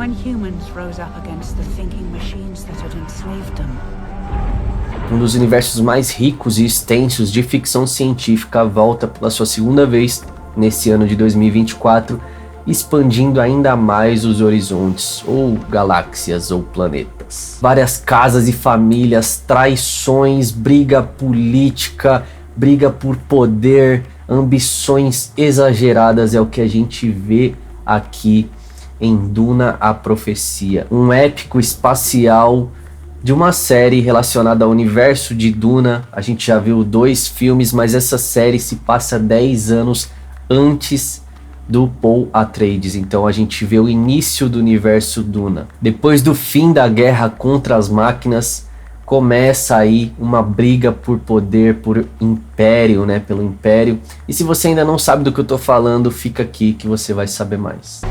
when humans rose up against the thinking machines that had enslaved them. Um dos universos mais ricos e extensos de ficção científica volta pela sua segunda vez nesse ano de 2024, expandindo ainda mais os horizontes, ou galáxias, ou planetas. Várias casas e famílias, traições, briga política, briga por poder, ambições exageradas é o que a gente vê aqui em Duna: A Profecia. Um épico espacial de uma série relacionada ao universo de Duna. A gente já viu 2 filmes, mas essa série se passa 10 anos antes do Paul Atreides. Então a gente vê o início do universo Duna. Depois do fim da guerra contra as máquinas, começa aí uma briga por poder, por império, né? Pelo império. E se você ainda não sabe do que eu tô falando, fica aqui que você vai saber mais.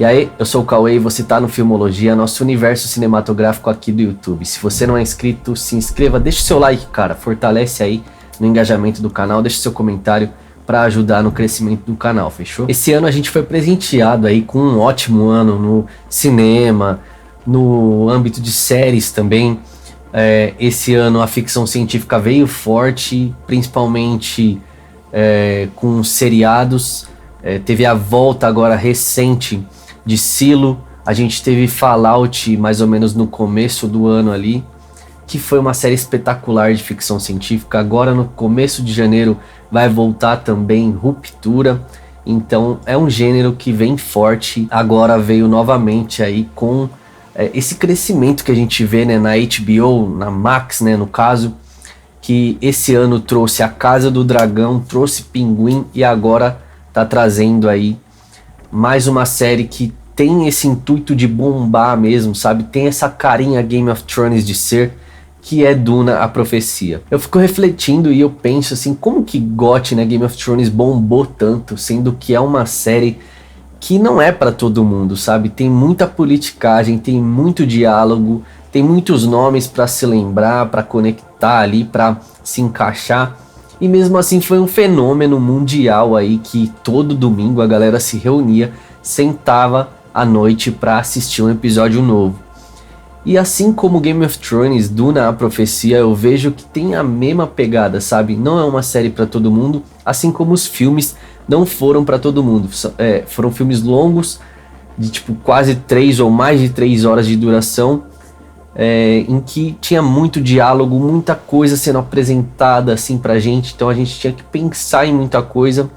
E aí, eu sou o Cauê e você tá no Filmologia, nosso universo cinematográfico aqui do YouTube. Se você não é inscrito, se inscreva, deixa o seu like, cara, fortalece aí no engajamento do canal, deixa seu comentário para ajudar no crescimento do canal, fechou? Esse ano a gente foi presenteado aí com um ótimo ano no cinema, no âmbito de séries também. Esse ano a ficção científica veio forte, principalmente com seriados. Teve a volta agora recente de Silo, a gente teve Fallout mais ou menos no começo do ano ali, que foi uma série espetacular de ficção científica. Agora no começo de janeiro vai voltar também Ruptura, então é um gênero que vem forte, agora veio novamente aí com esse crescimento que a gente vê, né, na HBO, na Max, né, no caso, que esse ano trouxe A Casa do Dragão, trouxe Pinguim e agora tá trazendo aí mais uma série que tem esse intuito de bombar mesmo, sabe? Tem essa carinha Game of Thrones de ser, que é Duna: A Profecia. Eu fico refletindo e eu penso assim, como que GOT, né, Game of Thrones bombou tanto, sendo que é uma série que não é pra todo mundo, sabe? Tem muita politicagem, tem muito diálogo, tem muitos nomes pra se lembrar, pra conectar ali, pra se encaixar. E mesmo assim foi um fenômeno mundial aí, que todo domingo a galera se reunia, sentava à noite para assistir um episódio novo. E assim como Game of Thrones, Duna: A Profecia, eu vejo que tem a mesma pegada, sabe? Não é uma série para todo mundo, assim como os filmes não foram para todo mundo. Foram filmes longos, de tipo quase 3 ou mais de 3 horas de duração, em que tinha muito diálogo, muita coisa sendo apresentada assim pra gente, então a gente tinha que pensar em muita coisa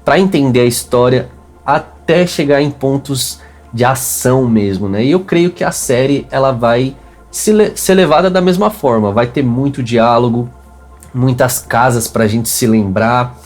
para entender a história, até chegar em pontos de ação mesmo, né? E eu creio que a série ela vai ser levada da mesma forma, vai ter muito diálogo, muitas casas pra gente se lembrar,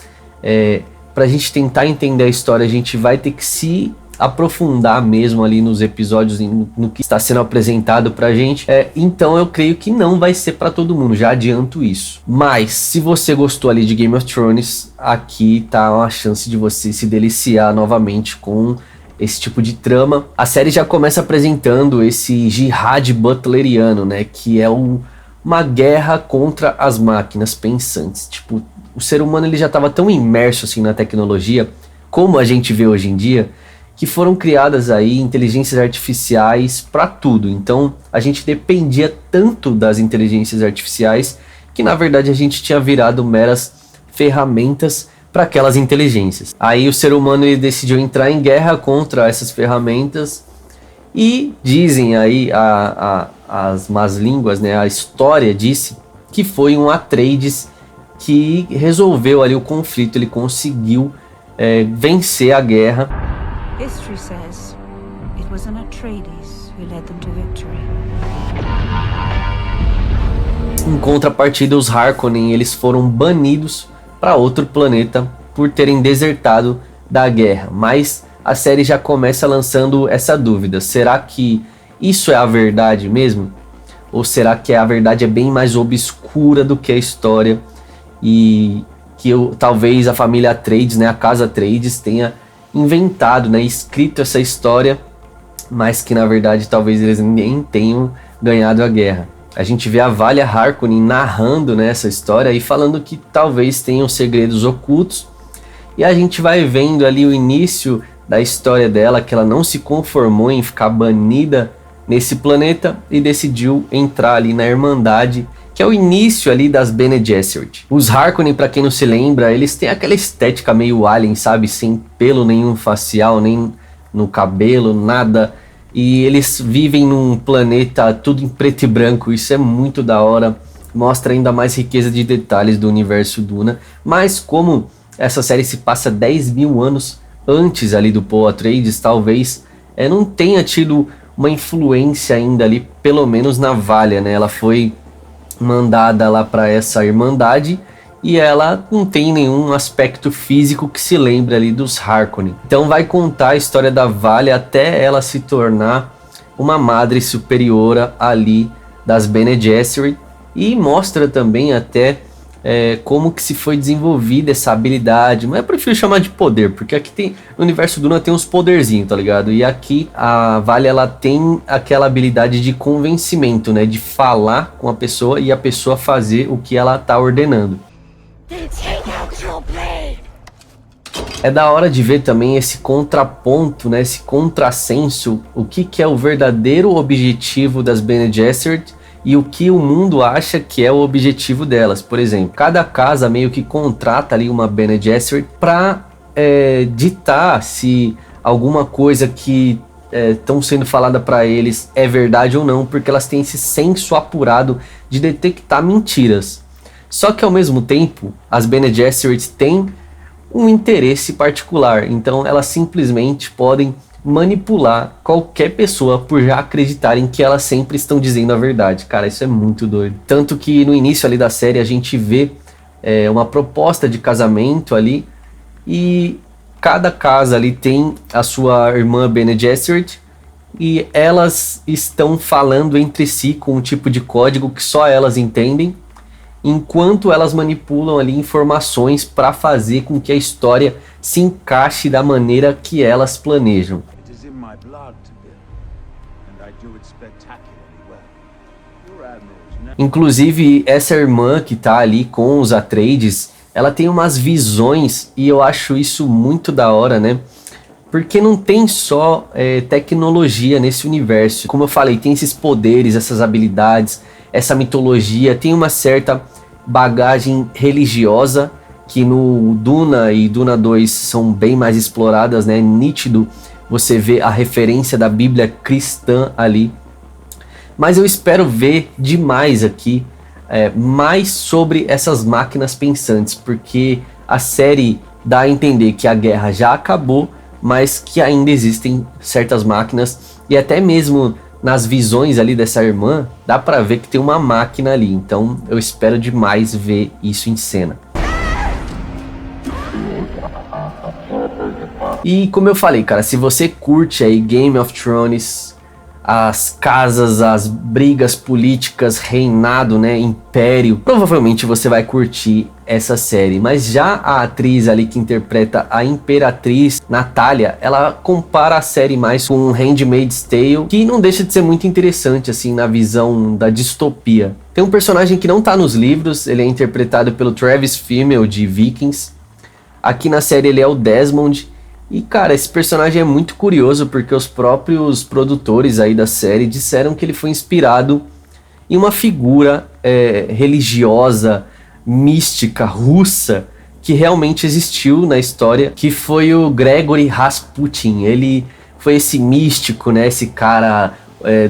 pra gente tentar entender a história, a gente vai ter que se aprofundar mesmo ali nos episódios, no que está sendo apresentado pra gente. Então eu creio que não vai ser pra todo mundo, já adianto isso. Mas se você gostou ali de Game of Thrones, aqui tá uma chance de você se deliciar novamente com esse tipo de trama. A série já começa apresentando esse jihad butleriano, né, que é uma guerra contra as máquinas pensantes. Tipo, o ser humano ele já estava tão imerso assim na tecnologia, como a gente vê hoje em dia, que foram criadas aí inteligências artificiais para tudo. Então a gente dependia tanto das inteligências artificiais que na verdade a gente tinha virado meras ferramentas para aquelas inteligências. Aí o ser humano ele decidiu entrar em guerra contra essas ferramentas e dizem aí as más línguas, né, a história disse que foi um Atreides que resolveu ali o conflito, ele conseguiu vencer a guerra. History says it was an Atreides who led them to victory. Em contrapartida, os Harkonnen eles foram banidos para outro planeta por terem desertado da guerra. Mas a série já começa lançando essa dúvida: será que isso é a verdade mesmo? Ou será que a verdade é bem mais obscura do que a história? E que talvez a família Atreides, né, a casa Atreides, tenha inventado, né, escrito essa história mas que na verdade talvez eles nem tenham ganhado a guerra. A gente vê a Valia Harkonnen narrando, né, essa história e falando que talvez tenham segredos ocultos, e a gente vai vendo ali o início da história dela, que ela não se conformou em ficar banida nesse planeta e decidiu entrar ali na Irmandade, que é o início ali das Bene Gesserit. Os Harkonnen, para quem não se lembra, eles têm aquela estética meio alien, sabe? Sem pelo nenhum facial, nem no cabelo, nada. E eles vivem num planeta tudo em preto e branco, isso é muito da hora. Mostra ainda mais riqueza de detalhes do universo Duna. Mas como essa série se passa 10 mil anos antes ali do Paul Atreides, talvez não tenha tido uma influência ainda ali, pelo menos na Valia, né? Ela foi mandada lá para essa Irmandade e ela não tem nenhum aspecto físico que se lembre ali dos Harkonnen. Então vai contar a história da Valia até ela se tornar uma madre superiora ali das Bene Gesserit, e mostra também até como que se foi desenvolvida essa habilidade, mas eu prefiro chamar de poder, porque aqui tem, no universo Duna tem uns poderzinhos, tá ligado? E aqui a Valia, ela tem aquela habilidade de convencimento, né? De falar com a pessoa e a pessoa fazer o que ela tá ordenando. É da hora de ver também esse contraponto, né? Esse contrassenso, o que é o verdadeiro objetivo das Bene Gesserit e o que o mundo acha que é o objetivo delas. Por exemplo, cada casa meio que contrata ali uma Bene Gesserit para ditar se alguma coisa que estão sendo falada para eles é verdade ou não, porque elas têm esse senso apurado de detectar mentiras. Só que ao mesmo tempo, as Bene Gesserit têm um interesse particular, então elas simplesmente podem manipular qualquer pessoa por já acreditarem que elas sempre estão dizendo a verdade. Cara, isso é muito doido. Tanto que no início ali da série a gente vê uma proposta de casamento ali, e cada casa ali tem a sua irmã Bene Gesserit, e elas estão falando entre si com um tipo de código que só elas entendem, enquanto elas manipulam ali informações para fazer com que a história se encaixe da maneira que elas planejam. Inclusive, essa irmã que tá ali com os Atreides, ela tem umas visões, e eu acho isso muito da hora, né? Porque não tem só tecnologia nesse universo. Como eu falei, tem esses poderes, essas habilidades, essa mitologia, tem uma certa bagagem religiosa, que no Duna e Duna 2 são bem mais exploradas, né? Nítido você vê a referência da Bíblia cristã ali. Mas eu espero ver demais aqui, mais sobre essas máquinas pensantes, porque a série dá a entender que a guerra já acabou, mas que ainda existem certas máquinas, e até mesmo nas visões ali dessa irmã, dá pra ver que tem uma máquina ali. Então eu espero demais ver isso em cena. E como eu falei, cara, se você curte aí Game of Thrones, as casas, as brigas políticas, reinado, né, império, provavelmente você vai curtir essa série. Mas já a atriz ali que interpreta a Imperatriz, Natália, ela compara a série mais com Handmaid's Tale, que não deixa de ser muito interessante, assim, na visão da distopia. Tem um personagem que não tá nos livros, ele é interpretado pelo Travis Fimmel de Vikings. Aqui na série ele é o Desmond. E cara, esse personagem é muito curioso porque os próprios produtores aí da série disseram que ele foi inspirado em uma figura religiosa, mística, russa, que realmente existiu na história, que foi o Gregory Rasputin. Ele foi esse místico, né, esse cara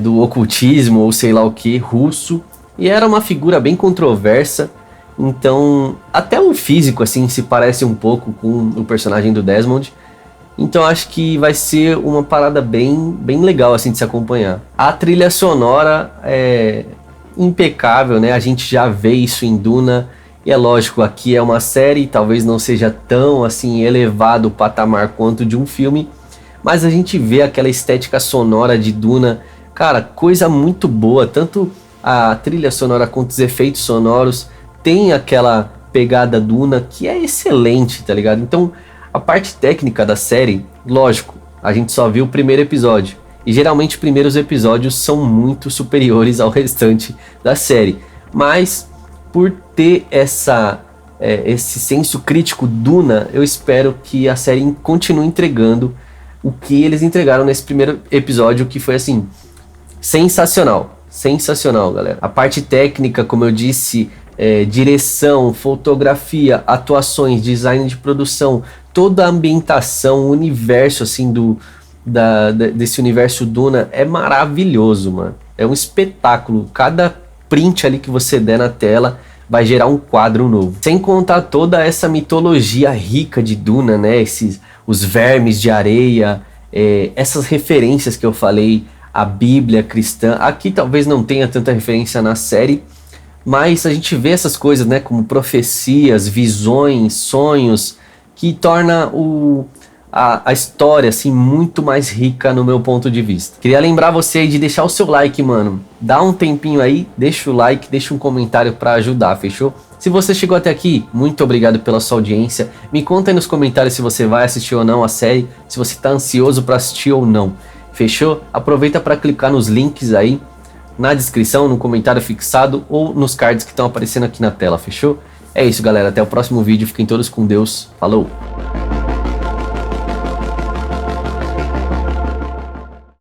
do ocultismo ou sei lá o que, russo, e era uma figura bem controversa. Então até o físico assim se parece um pouco com o personagem do Desmond. Então acho que vai ser uma parada bem legal assim de se acompanhar. A trilha sonora é impecável, né? A gente já vê isso em Duna. E é lógico, aqui é uma série, talvez não seja tão assim elevado o patamar quanto de um filme, mas a gente vê aquela estética sonora de Duna, cara, coisa muito boa. Tanto a trilha sonora quanto os efeitos sonoros tem aquela pegada Duna que é excelente, tá ligado? Então a parte técnica da série, lógico, a gente só viu o primeiro episódio. E geralmente os primeiros episódios são muito superiores ao restante da série. Mas por ter esse senso crítico Duna, eu espero que a série continue entregando o que eles entregaram nesse primeiro episódio, que foi assim, sensacional. Sensacional, galera. A parte técnica, como eu disse, direção, fotografia, atuações, design de produção, toda a ambientação, o universo assim desse universo Duna é maravilhoso, mano. É um espetáculo. Cada print ali que você der na tela vai gerar um quadro novo. Sem contar toda essa mitologia rica de Duna, né? Os vermes de areia, essas referências que eu falei, a Bíblia cristã. Aqui talvez não tenha tanta referência na série, mas a gente vê essas coisas, né? Como profecias, visões, sonhos, que torna a história assim muito mais rica no meu ponto de vista. Queria lembrar você aí de deixar o seu like, mano. Dá um tempinho aí, deixa o like, deixa um comentário para ajudar, fechou? Se você chegou até aqui, muito obrigado pela sua audiência. Me conta aí nos comentários se você vai assistir ou não a série, se você tá ansioso para assistir ou não. Fechou? Aproveita para clicar nos links aí na descrição, no comentário fixado ou nos cards que estão aparecendo aqui na tela, fechou? É isso, galera. Até o próximo vídeo. Fiquem todos com Deus. Falou!